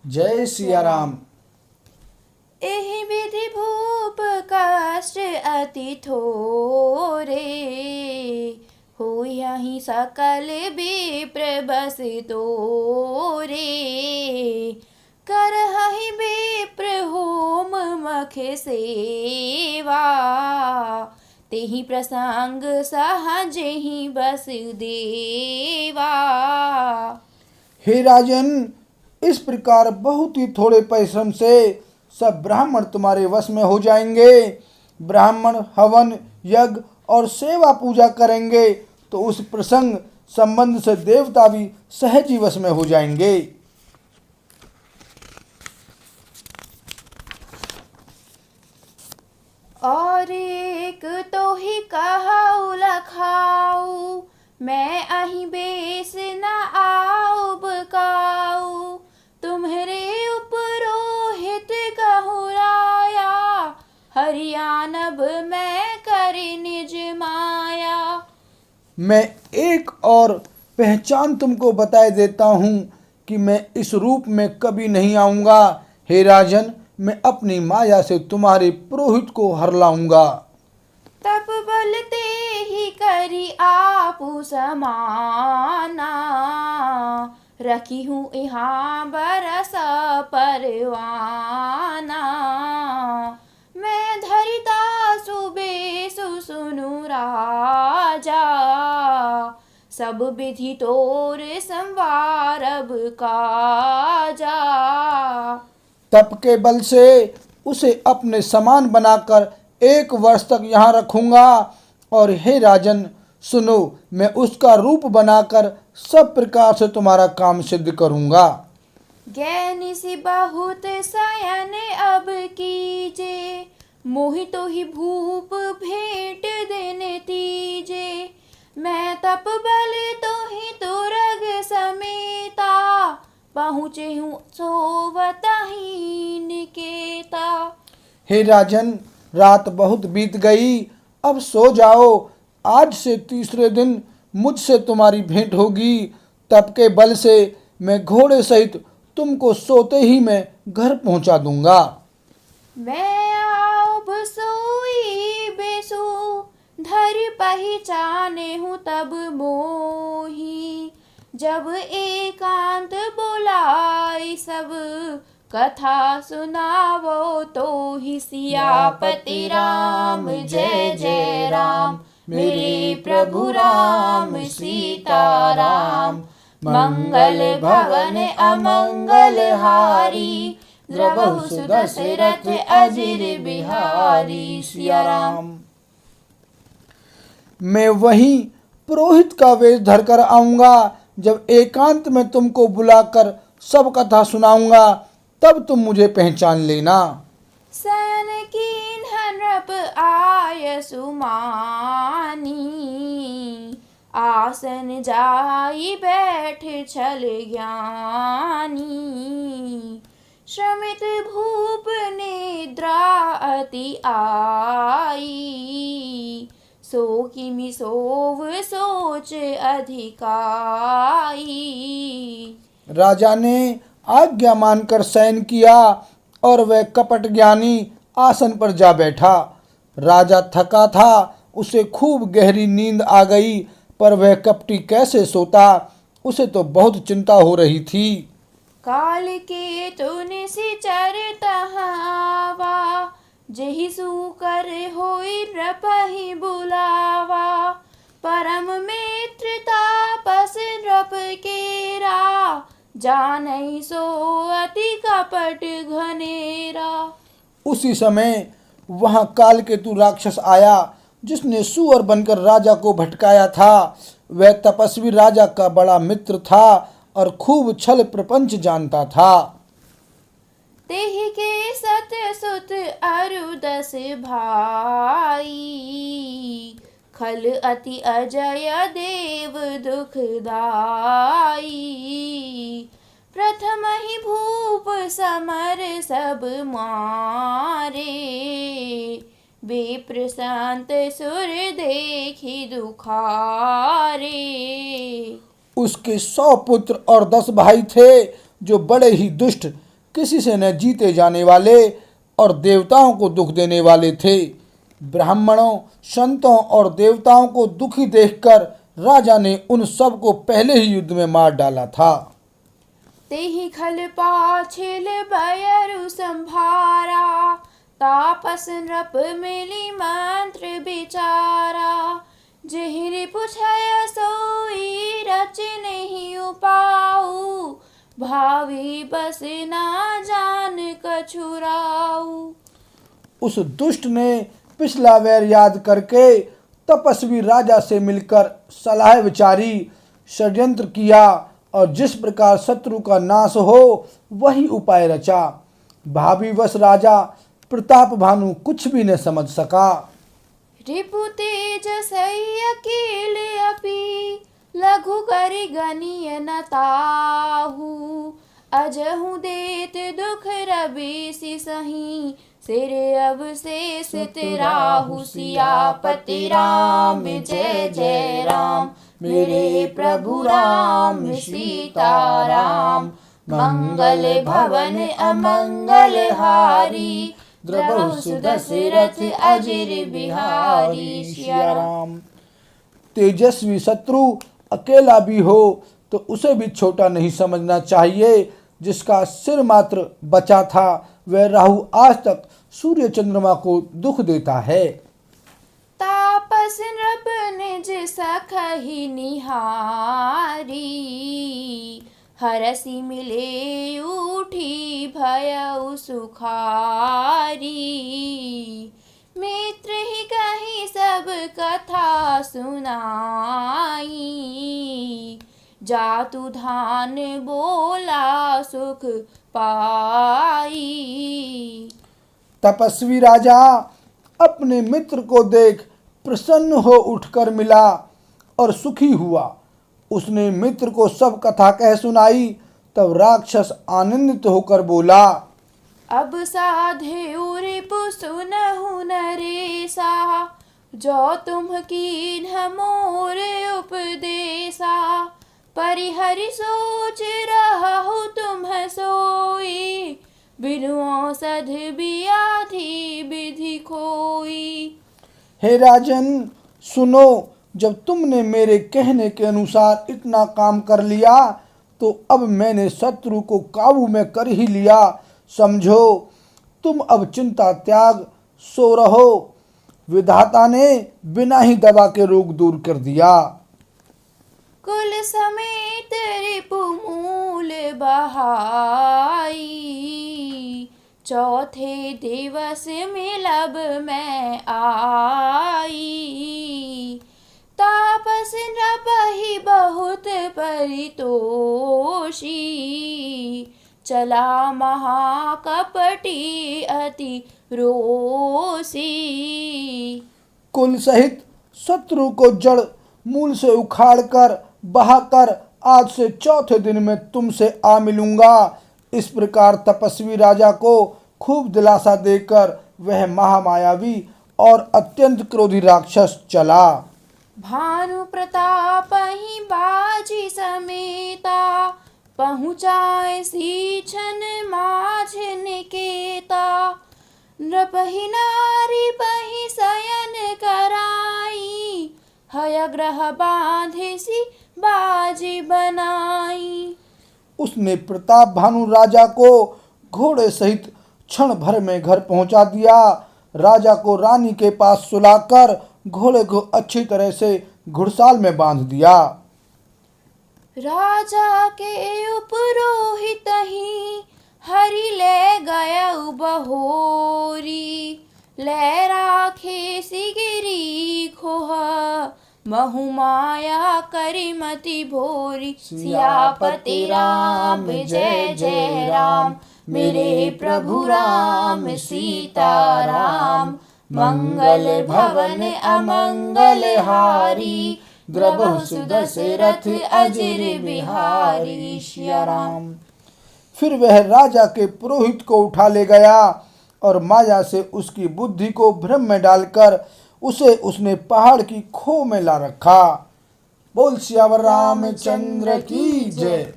जय सिया राम। एहि विधि भूप कष्ट अति थोरे, होयहि सकल विप्र बस तोरे। करहि विप्र होम मख सेवा, तेहि प्रसंग सहजहि बस देवा। हे राजन, इस प्रकार बहुत ही थोड़े परिश्रम से सब ब्राह्मण तुम्हारे वश में हो जाएंगे। ब्राह्मण हवन यज्ञ और सेवा पूजा करेंगे तो उस प्रसंग संबंध से देवता भी सहज ही वश में हो जाएंगे। और एक तो ही कहऊ लखाऊ, मैं अहि बेस न आऊ बकाऊ। तुम्हरे उपरोहित कहूँ राया, हरियाणब मैं करी निज माया। मैं एक और पहचान तुमको बताए देता हूँ कि मैं इस रूप में कभी नहीं आऊँगा। हे राजन, मैं अपनी माया से तुम्हारे पुरोहित को हर लाऊंगा। तप बल ते ही करी आपु समाना, रखी हूँ यहाँ बरस परवाना। मैं धरिता सुबेसु सुनु राजा, सब विधि तोर संवारब काजा। तप के बल से उसे अपने समान बनाकर 1 वर्ष तक यहाँ रखूंगा। और हे राजन सुनो, मैं उसका रूप बनाकर सब प्रकार से तुम्हारा काम सिद्ध करूंगा। ज्ञानी सी बहुत सयन अब कीजे, मोहि तो ही भूप भेंट देने तीजे। मैं तप बल तो ही तुरग समेता, पहुँचे हूँ सोवतही निकेता। हे राजन, रात बहुत बीत गई, अब सो जाओ। आज से तीसरे दिन मुझसे तुम्हारी भेंट होगी। तप के बल से मैं घोड़े सहित तुमको सोते ही मैं घर पहुंचा दूंगा। मैं आऊब सोई बेसु, धर पहचाने हूँ तब मोही। जब एकांत बुलाई सब, कथा सुनावो तो ही। सियापति राम जय जय राम, मेरे प्रभु राम सीता राम। मंगल भवन अमंगल हारी, द्रवहु सुदशरथ अजिर बिहारी। सिया राम। मैं वहीं पुरोहित का वेश धरकर आऊंगा। जब एकांत में तुमको बुलाकर सब कथा सुनाऊंगा, तब तुम मुझे पहचान लेना। सयन कीन्ह नृप आय सुमानी, आसन जाई बैठ छल ज्ञानी। श्रमित भूप निद्रा अति आई, सो किमि सोव सोच अधिकाई। राजा ने आज्ञा मानकर शयन किया और वह कपट ज्ञानी आसन पर जा बैठा। राजा थका था, उसे खूब गहरी नींद आ गई, पर वह कपटी कैसे सोता, उसे तो बहुत चिंता हो रही थी। काल के तुन सिचर तहावा, जेहि सुकर होई नृपहि बुलावा। परम मित्र तापस नृप केरा, जानई सो अति कपट घनेरा। उसी समय वहां कालकेतु राक्षस आया, जिसने सुअर बनकर राजा को भटकाया था। वह तपस्वी राजा का बड़ा मित्र था और खूब छल प्रपंच जानता था। तेहि के सत सुत अरु 10 भाई, खल अति अजय देव दुखदाई। प्रथम ही भूप समर सब मारे, विप्र संत सुर देखी दुखारे। उसके 100 पुत्र और 10 भाई थे, जो बड़े ही दुष्ट किसी से न जीते जाने वाले और देवताओं को दुख देने वाले थे। ब्राह्मणों, संतों और देवताओं को दुखी देखकर राजा ने उन सब को पहले ही युद्ध में मार डाला था। तेहि खल पाछिल बयरु संभारा, तापस नृप मिली मंत्र बिचारा। जेहि पुछय सोई रच नहीं उपाऊ, भावी बस ना जान कछुराऊ। उस दुष्ट ने पिछला वैर याद करके तपस्वी राजा से मिलकर सलाह विचारी, षड्यंत्र किया और जिस प्रकार शत्रु का नाश हो वही उपाय रचा। भावी वश राजा प्रताप भानु कुछ भी न समझ सका। रिपु तेज सही अकेल अपी, लघु करि गनीय न ताहू। अजहु देत दुख रबीसि सही, सिर अवशेष तिराहु। सियापति राम जय जय राम, मेरे प्रभु राम सीताराम। मंगल भवन अमंगल हारी, द्रवहु सुदशरथ अजिर बिहारी। सिया राम। तेजस्वी शत्रु अकेला भी हो तो उसे भी छोटा नहीं समझना चाहिए। जिसका सिर मात्र बचा था वह राहु आज तक सूर्य चंद्रमा को दुख देता है। तापस नृप निज सखहि निहारी, हरसि मिले उठी भयउ सुखारी। मित्र ही कही सब कथा सुनाई, जातु धान बोला सुख पाई। तपस्वी राजा अपने मित्र को देख प्रसन्न हो उठकर मिला और सुखी हुआ। उसने मित्र को सब कथा कह सुनाई। तब राक्षस आनंदित होकर बोला, अब साधे रिपु सुनहु नरेसा, जो तुम कीन्ह मोर उपदेसा। परिहरि सोच रहु तुम सोई, बिनु औषध व्याधि विधि खोई। हे राजन सुनो, जब तुमने मेरे कहने के अनुसार इतना काम कर लिया तो अब मैंने शत्रु को काबू में कर ही लिया। समझो, तुम अब चिंता त्याग सो रहो। विधाता ने बिना ही दवा के रोग दूर कर दिया। कुल समेत रिपु मूल बहाई, चौथे दिवस मिलब मैं आई। तापस नृपहि बहुत परितोषी, चला महाकपटी अति रोसी। कुल सहित शत्रु को जड़ मूल से उखाड़कर बहाकर आज से चौथे दिन में तुमसे आ मिलूंगा। इस प्रकार तपस्वी राजा को खूब दिलासा देकर वह महामायावी और अत्यंत क्रोधी राक्षस चला। भानु प्रताप ही बाजी समेता, पहुँचाए सीछन माझ निकेता। नृपहि नारी पहि शयन कराई, हय ग्रह बांधेसी बाजी बनाई। उसने प्रताप भानु राजा को घोड़े सहित क्षण भर में घर पहुंचा दिया। राजा को रानी के पास सुलाकर घोड़े को अच्छी तरह से घुड़साल में बांध दिया। राजा के उपरोहित ही हरि ले गया बहोरी। ले राखे सिगिरी खोहा, महु माया करिमति भोरी। सियापति राम जय जय राम, मेरे प्रभु राम सीताराम। मंगल भवन अमंगल हारी, द्रवहु सुदशरथ अजिर बिहारी। सिया राम। फिर वह राजा के पुरोहित को उठा ले गया और माया से उसकी बुद्धि को भ्रम में डालकर उसे उसने पहाड़ की खो में ला रखा। बोल सियावर रामचंद्र की जय।